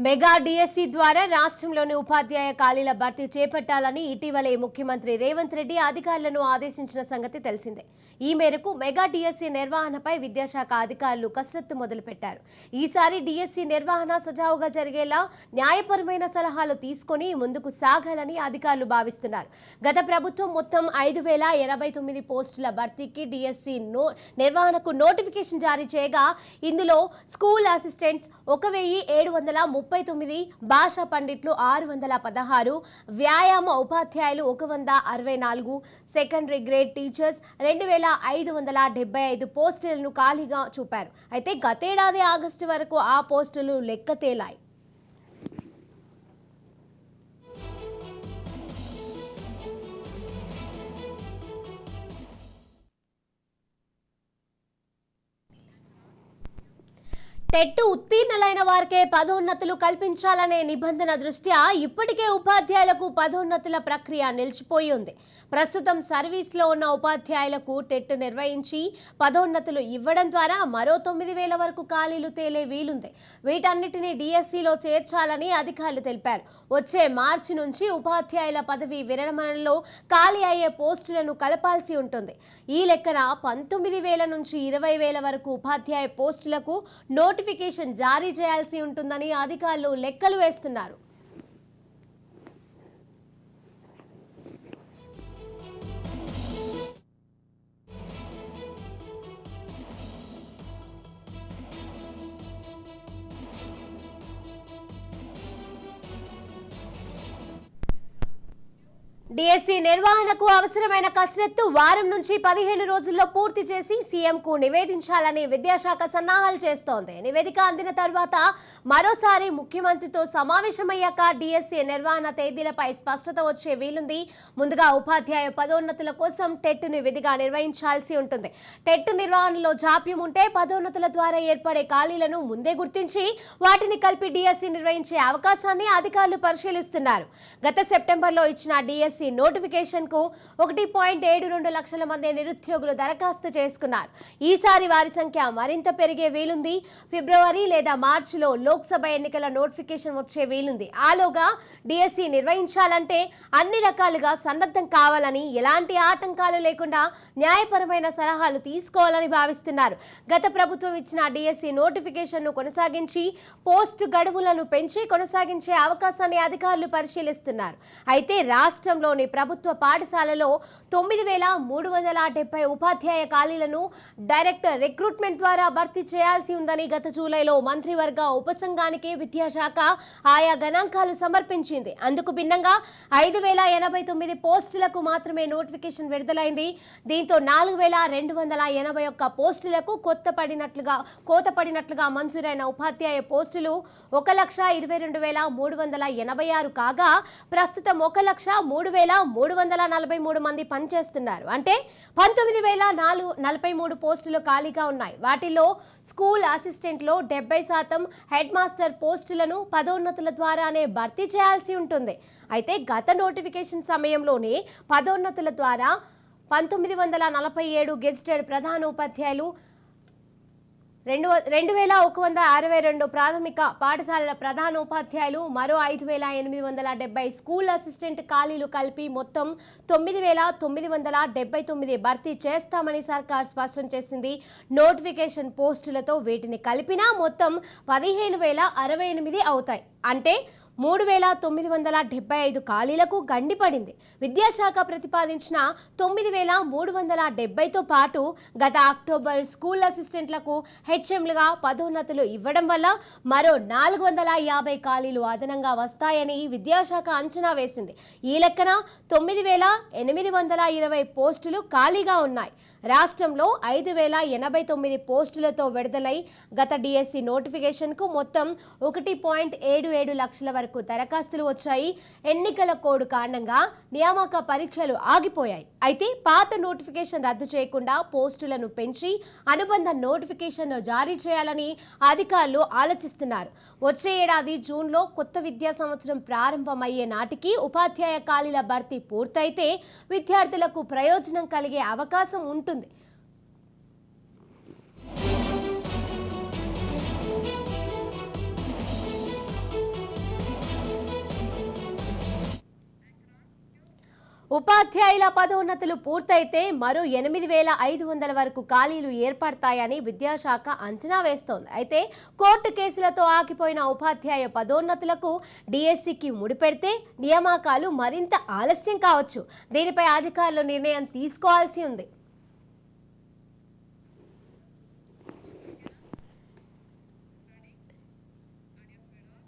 Mega DSC ద్వారా రాష్ట్రంలోని ఉపాధ్యాయ ఖాళీల భర్తీ చేపట్టాలని ఇటీవలే ముఖ్యమంత్రి రేవంత్ రెడ్డి అధికారులను ఆదేశించిన సంగతి తెలిసిందే. ఈ మేరకు మెగా డిఎస్సి నిర్వహణపై విద్యాశాఖ అధికారులు కసరత్తు మొదలుపెట్టారు. ఈసారి డిఎస్సి నిర్వహణ సజావుగా జరిగేలా న్యాయపరమైన సలహాలు తీసుకుని ముందుకు సాగాలని అధికారులు భావిస్తున్నారు. గత ప్రభుత్వం మొత్తం 5,089 పోస్టుల భర్తీకి డిఎస్సి నిర్వహణకు నోటిఫికేషన్ జారీ చేయగా ఇందులో స్కూల్ అసిస్టెంట్స్ 1,739, భాషా పండిట్లు 616, వ్యాయామ ఉపాధ్యాయులు 164, సెకండరీ గ్రేడ్ టీచర్స్ 2,575 పోస్టులను ఖాళీగా చూపారు. అయితే గతేడాది ఆగస్టు వరకు ఆ పోస్టులు లెక్క తేలాయి. టెట్ ఉత్తీర్ణులైన వారికే పదోన్నతులు కల్పించాలనే నిబంధన దృష్ట్యా ఇప్పటికే ఉపాధ్యాయులకు పదోన్నతుల ప్రక్రియ నిలిచిపోయి ఉంది. ప్రస్తుతం సర్వీస్లో ఉన్న ఉపాధ్యాయులకు టెట్ నిర్వహించి పదోన్నతులు ఇవ్వడం ద్వారా మరో 9,000 వరకు ఖాళీలు తేలే వీలుంది. వీటన్నిటినీ డిఎస్సిలో చేర్చాలని అధికారులు తెలిపారు. వచ్చే మార్చి నుంచి ఉపాధ్యాయుల పదవి విరమణలో ఖాళీ అయ్యే పోస్టులను కలపాల్సి ఉంటుంది. ఈ లెక్కన 19,000 నుంచి 20,000 వరకు ఉపాధ్యాయ పోస్టులకు నోటిఫికేషన్ జారీ చేయాల్సి ఉంటుందని అధికారులు లెక్కలు వేస్తున్నారు. డిఎస్సి నిర్వహణకు అవసరమైన కసరత్తు వారం నుంచి 15 రోజుల్లో పూర్తి చేసి సీఎంకు నివేదించాలని విద్యాశాఖ సన్నాహాలు చేస్తోంది. నివేదిక అందిన తర్వాత మరోసారి ముఖ్యమంత్రితో సమావేశమయ్యాక డిఎస్సి నిర్వహణ తేదీలపై స్పష్టత వచ్చే వీలుంది. ముందుగా ఉపాధ్యాయ పదోన్నతుల కోసం టెట్ను విధిగా నిర్వహించాల్సి ఉంటుంది. టెట్ నిర్వహణలో జాప్యం ఉంటే పదోన్నతుల ద్వారా ఏర్పడే ఖాళీలను ముందే గుర్తించి వాటిని కలిపి డిఎస్సి నిర్వహించే అవకాశాన్ని అధికారులు పరిశీలిస్తున్నారు. గత సెప్టెంబర్లో ఇచ్చిన డిఎస్సి నోటిఫికేషన్ కు 1.72 లక్షల మంది నిరుద్యోగులు దరఖాస్తు చేసుకున్నారు. ఈసారి వారి సంఖ్య మరింత పెరిగే వీలుంది. ఫిబ్రవరి లేదా మార్చిలో లోక్సభ ఎన్నికల నోటిఫికేషన్ వచ్చే వీలుంది. ఆలోగా డిఎస్సి నిర్వహించాలంటే అన్ని రకాలుగా సన్నద్ధం కావాలని, ఎలాంటి ఆటంకాలు లేకుండా న్యాయపరమైన సలహాలు తీసుకోవాలని భావిస్తున్నారు. గత ప్రభుత్వం ఇచ్చిన డిఎస్సి నోటిఫికేషన్ ను కొనసాగించి పోస్టు గడువులను పెంచి కొనసాగించే అవకాశాన్ని అధికారులు పరిశీలిస్తున్నారు. అయితే రాష్ట్రంలో ప్రభుత్వ పాఠశాలలో 9,370 ఉపాధ్యాయ ఖాళీలను డైరెక్ట్ రిక్రూట్మెంట్ ద్వారా భర్తీ చేయాల్సి ఉందని గత జూలైలో మంత్రివర్గ ఉపసంఘానికి విద్యాశాఖ ఆయా గణాంకాలు సమర్పించింది. అందుకు భిన్నంగా 5,089 పోస్టులకు మాత్రమే నోటిఫికేషన్ విడుదలైంది. దీంతో 4,281 పోస్టులకు కోత పడినట్లుగా మంజూరైన ఉపాధ్యాయ పోస్టులు 1,22,386 కాగా ప్రస్తుతం 1,03,343 మంది పనిచేస్తున్నారు. అంటే 19,043 పోస్టులు ఖాళీగా ఉన్నాయి. వాటిలో స్కూల్ అసిస్టెంట్లో 70%, హెడ్ మాస్టర్ పోస్టులను పదోన్నతుల ద్వారానే భర్తీ చేయాల్సి ఉంటుంది. అయితే గత నోటిఫికేషన్ సమయంలోనే పదోన్నతుల ద్వారా 1,947 గెజిటెడ్ ప్రధానోపాధ్యాయులు, 2,162 ప్రాథమిక పాఠశాలల ప్రధానోపాధ్యాయులు, మరో 5,870 స్కూల్ అసిస్టెంట్ ఖాళీలు కలిపి మొత్తం 9,979 భర్తీ చేస్తామని సర్కార్ స్పష్టం చేసింది. నోటిఫికేషన్ పోస్టులతో వీటిని కలిపినా మొత్తం 15,068 అవుతాయి. అంటే 3,975 ఖాళీలకు గండిపడింది. విద్యాశాఖ ప్రతిపాదించిన 9,370తో పాటు గత అక్టోబర్ స్కూల్ అసిస్టెంట్లకు హెచ్ఎంలుగా పదోన్నతులు ఇవ్వడం వల్ల మరో 450 ఖాళీలు అదనంగా వస్తాయని విద్యాశాఖ అంచనా వేసింది. ఈ లెక్కన 9,820 పోస్టులు ఖాళీగా ఉన్నాయి. రాష్ట్రంలో 5,089 పోస్టులతో విడుదలై గత డిఎస్సి నోటిఫికేషన్కు మొత్తం 1.77 లక్షల వరకు దరఖాస్తులు వచ్చాయి. ఎన్నికల కోడ్ కారణంగా నియామక పరీక్షలు ఆగిపోయాయి. అయితే పాత నోటిఫికేషన్ రద్దు చేయకుండా పోస్టులను పెంచి అనుబంధ నోటిఫికేషన్ జారీ చేయాలని అధికారులు ఆలోచిస్తున్నారు. వచ్చే ఏడాది జూన్లో కొత్త విద్యా సంవత్సరం ప్రారంభమయ్యే నాటికి ఉపాధ్యాయ ఖాళీల భర్తీ పూర్తయితే విద్యార్థులకు ప్రయోజనం కలిగే అవకాశం ఉంటుంది. ఉపాధ్యాయుల పదోన్నతులు పూర్తయితే మరో 8,500 వరకు ఖాళీలు ఏర్పడతాయని విద్యాశాఖ అంచనా వేస్తోంది. అయితే కోర్టు కేసులతో ఆగిపోయిన ఉపాధ్యాయ పదోన్నతులకు డిఎస్సికి ముడిపెడితే నియామకాలు మరింత ఆలస్యం కావచ్చు. దీనిపై అధికారులు నిర్ణయం తీసుకోవాల్సి ఉంది.